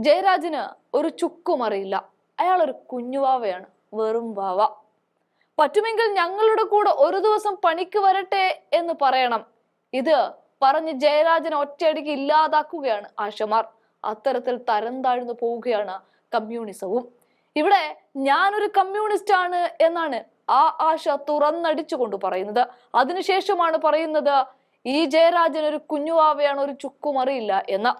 ജയരാജന് ഒരു ചുക്കും അറിയില്ല. അയാൾ ഒരു കുഞ്ഞുവാവയാണ്, വെറും വാവ. പറ്റുമെങ്കിൽ ഞങ്ങളുടെ കൂടെ ഒരു ദിവസം പണിക്ക് വരട്ടെ എന്ന് പറയണം. ഇത് പറഞ്ഞ് ജയരാജനെ ഒറ്റയടിക്ക് ഇല്ലാതാക്കുകയാണ് ആശമാർ. അത്തരത്തിൽ തരം താഴ്ന്നു പോവുകയാണ് കമ്മ്യൂണിസവും. ഇവിടെ ഞാനൊരു കമ്മ്യൂണിസ്റ്റ് ആണ് എന്നാണ് ആ ആശ തുറന്നടിച്ചുകൊണ്ട് പറയുന്നത്. അതിനുശേഷമാണ് പറയുന്നത് ഈ ജയരാജൻ ഒരു കുഞ്ഞുവാവയാണ്, ഒരു ചുക്കും അറിയില്ല എന്ന്.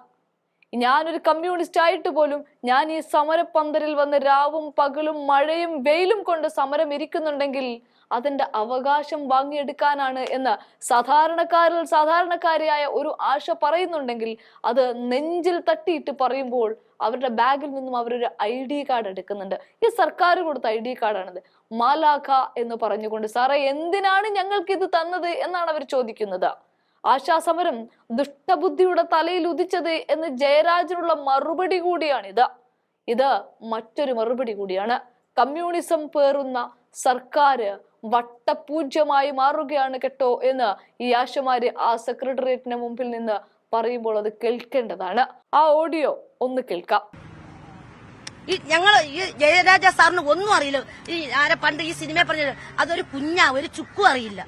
ഞാനൊരു കമ്മ്യൂണിസ്റ്റ് ആയിട്ട് പോലും ഞാൻ ഈ സമരപ്പന്തലിൽ വന്ന് രാവും പകലും മഴയും വെയിലും കൊണ്ട് സമരം ഇരിക്കുന്നുണ്ടെങ്കിൽ അതിന്റെ അവകാശം വാങ്ങിയെടുക്കാനാണ് എന്ന് സാധാരണക്കാരിയായ ഒരു ആശ പറയുന്നുണ്ടെങ്കിൽ അത് നെഞ്ചിൽ തട്ടിയിട്ട് പറയുമ്പോൾ അവരുടെ ബാഗിൽ നിന്നും അവരൊരു ID കാർഡ് എടുക്കുന്നുണ്ട്. ഈ സർക്കാർ കൊടുത്ത ID കാർഡാണിത്. മാലാഖ എന്ന് പറഞ്ഞുകൊണ്ട് സാറേ എന്തിനാണ് ഞങ്ങൾക്ക് ഇത് തന്നത് എന്നാണ് അവർ ചോദിക്കുന്നത്. ആശാസമരം ദുഷ്ടബുദ്ധിയുടെ തലയിൽ ഉദിച്ചത് എന്ന് ജയരാജനുള്ള മറുപടി കൂടിയാണിത്. ഇത് മറ്റൊരു മറുപടി കൂടിയാണ്. കമ്മ്യൂണിസം പേറുന്ന സർക്കാര് വട്ടപൂജ്യമായി മാറുകയാണ് കേട്ടോ എന്ന് ഈ ആശമാര് ആ സെക്രട്ടേറിയറ്റിന് മുമ്പിൽ നിന്ന് പറയുമ്പോൾ അത് കേൾക്കേണ്ടതാണ്. ആ ഓഡിയോ ഒന്ന് കേൾക്കാം. ഈ ജയരാജ സാറിന് ഒന്നും അറിയില്ല. ഈ ആരെ പണ്ട് ഈ സിനിമ പറഞ്ഞത് അതൊരു കുഞ്ഞാ, ഒരു ചുക്കും അറിയില്ല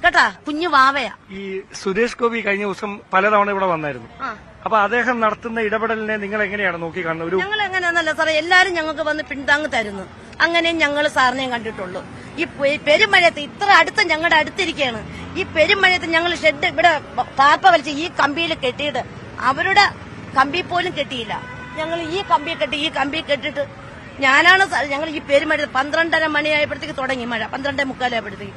കേട്ടാ, കുഞ്ഞു വാവയാ. ഈ സുരേഷ് ഗോപി കഴിഞ്ഞ ദിവസം പലതവണ ഇവിടെ വന്നായിരുന്നു. അപ്പൊ അദ്ദേഹം നടത്തുന്ന ഇടപെടലിനെ നിങ്ങൾ എങ്ങനെയാണ് നോക്കി കാണുന്നത്? ഞങ്ങൾ എങ്ങനെയാന്നല്ല സാറേ, എല്ലാരും ഞങ്ങൾക്ക് വന്ന് പിന്താങ്ങ് തരുന്നു. അങ്ങനെയും ഞങ്ങൾ സാറിനെയും കണ്ടിട്ടുള്ളൂ. ഈ പെരുമഴയത്ത് ഇത്ര അടുത്ത് ഞങ്ങളുടെ അടുത്തിരിക്കുകയാണ്. ഈ പെരുമഴയത്ത് ഞങ്ങൾ ഷെഡ് ഇവിടെ താർപ്പ വലിച്ച് ഈ കമ്പിയിൽ കെട്ടിയിട്ട് അവരുടെ കമ്പി പോലും കെട്ടിയില്ല. ഞങ്ങൾ ഈ കമ്പി കെട്ടിട്ട് ഞങ്ങൾ ഈ പെരുമഴ 12:30 മണിയായപ്പോഴത്തേക്ക് തുടങ്ങി മഴ. 12:45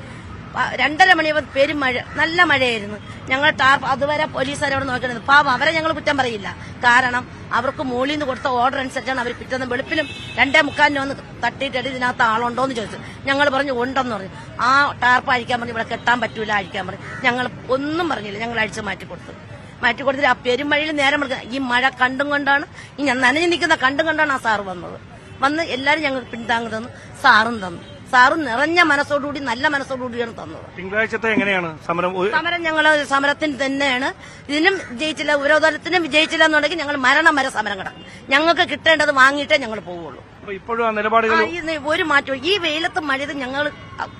2:30 മണിയായപ്പോൾ പെരുമഴ, നല്ല മഴയായിരുന്നു. ഞങ്ങൾ അതുവരെ പോലീസുകാരെ അവിടെ നോക്കുന്നത്. പാവം, അവരെ ഞങ്ങൾ കുറ്റം പറയില്ല. കാരണം അവർക്ക് മുകളിൽ നിന്ന് കൊടുത്ത ഓർഡർ അനുസരിച്ചാണ് അവർ പിറ്റേന്ന് വെളുപ്പിനും 2:45 വന്ന് തട്ടിയിട്ട് ഇതിനകത്ത് ആളുണ്ടോ എന്ന് ചോദിച്ചു. ഞങ്ങൾ പറഞ്ഞു ഉണ്ടെന്ന് പറഞ്ഞു. ആ ടാർപ്പ് അഴിക്കാൻ പറഞ്ഞു, ഇവിടെ കെട്ടാൻ പറ്റൂല, അഴിക്കാൻ പറഞ്ഞു. ഞങ്ങൾ ഒന്നും പറഞ്ഞില്ല, ഞങ്ങൾ അഴിച്ച് മാറ്റി കൊടുത്തിട്ട് ആ പെരുമഴയിൽ നേരം ഈ മഴ കണ്ടും കൊണ്ടാണ്, ഈ ഞാൻ നനഞ്ഞു നിൽക്കുന്ന കണ്ടും കൊണ്ടാണ് ആ സാറ് വന്ന് എല്ലാരും ഞങ്ങൾ പിന്താങ്ങി തന്നു. സാറും തന്നു. സാറും നിറഞ്ഞ മനസ്സോടുകൂടി, നല്ല മനസ്സോടുകൂടിയാണ് തന്നത്. തിങ്കളാഴ്ചത്തെ എങ്ങനെയാണ് സമരം? ഞങ്ങള് സമരത്തിന് തന്നെയാണ്. ഇതിനും വിജയിച്ചില്ല, ഉപരോധത്തിനും വിജയിച്ചില്ല എന്നുണ്ടെങ്കിൽ ഞങ്ങൾ മരണം വരെ സമരം കിടക്കും. ഞങ്ങൾക്ക് കിട്ടേണ്ടത് വാങ്ങിയിട്ടേ ഞങ്ങൾ പോവുള്ളൂ. ഇപ്പോഴും ആ നിലപാടുകൾ ഒരു മാറ്റവും. ഈ വെയിലത്ത് മഴയത് ഞങ്ങൾ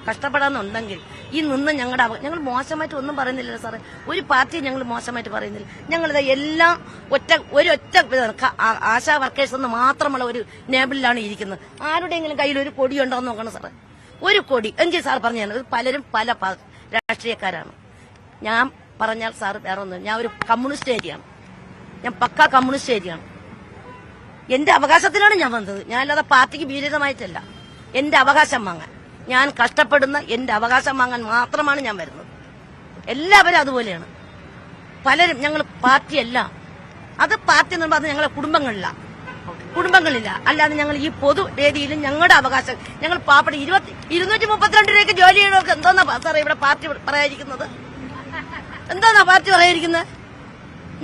കഷ്ടപ്പെടാന്നുണ്ടെങ്കിൽ ഈ നിന്ന് ഞങ്ങൾ മോശമായിട്ട് ഒന്നും പറയുന്നില്ല സാറേ. ഒരു പാർട്ടി ഞങ്ങൾ മോശമായിട്ട് പറയുന്നില്ല. ഞങ്ങളിത് എല്ലാം ഒരൊറ്റ ആശാ വർക്കേഴ്സ് എന്ന് മാത്രമുള്ള ഒരു നേബിളിലാണ് ഇരിക്കുന്നത്. ആരുടെയെങ്കിലും കയ്യിൽ ഒരു കൊടിയുണ്ടോ എന്ന് നോക്കണം സാറേ. ഒരു കൊടി എങ്കിൽ സാർ പറഞ്ഞു, പലരും പല രാഷ്ട്രീയക്കാരാണ്. ഞാൻ പറഞ്ഞാൽ സാർ വേറെ ഒന്നും, ഞാൻ ഒരു കമ്മ്യൂണിസ്റ്റ് ഏരിയയാണ്. ഞാൻ പക്കാ കമ്മ്യൂണിസ്റ്റ് ഏരിയയാണ്. എന്റെ അവകാശത്തിനാണ് ഞാൻ വന്നത്. ഞാൻ അല്ലാതെ പാർട്ടിക്ക് വിരുദ്ധമായിട്ടല്ല. എന്റെ അവകാശം വാങ്ങാൻ, ഞാൻ കഷ്ടപ്പെടുന്ന എന്റെ അവകാശം വാങ്ങാൻ മാത്രമാണ് ഞാൻ വരുന്നത്. എല്ലാവരും അതുപോലെയാണ്. പലരും ഞങ്ങൾ പാർട്ടിയല്ല. അത് പാർട്ടി എന്ന് പറഞ്ഞാൽ ഞങ്ങളെ കുടുംബങ്ങളില്ല. അല്ലാതെ ഞങ്ങൾ ഈ പൊതുവേദിയിലും ഞങ്ങളുടെ അവകാശം, ഞങ്ങൾ പാവപ്പെട്ട 232 രൂപയ്ക്ക് ജോലി ചെയ്യുന്നവർക്ക് എന്തോന്നാ സാറേ ഇവിടെ പാർട്ടി പറയാതിരിക്കുന്നത്? എന്താന്നാ പാർട്ടി പറയാതിരിക്കുന്നത്?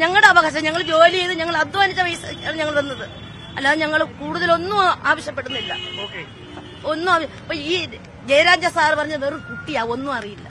ഞങ്ങളുടെ അവകാശം, ഞങ്ങൾ ജോലി ചെയ്ത് ഞങ്ങൾ അധ്വാനിച്ച പൈസ ഞങ്ങൾ വന്നത്. അല്ലാതെ ഞങ്ങൾ കൂടുതലൊന്നും ആവശ്യപ്പെടുന്നില്ല. ഒന്നും. ഈ ജയരാജ സാർ പറഞ്ഞ വെറും കുട്ടിയാ, ഒന്നും അറിയില്ല.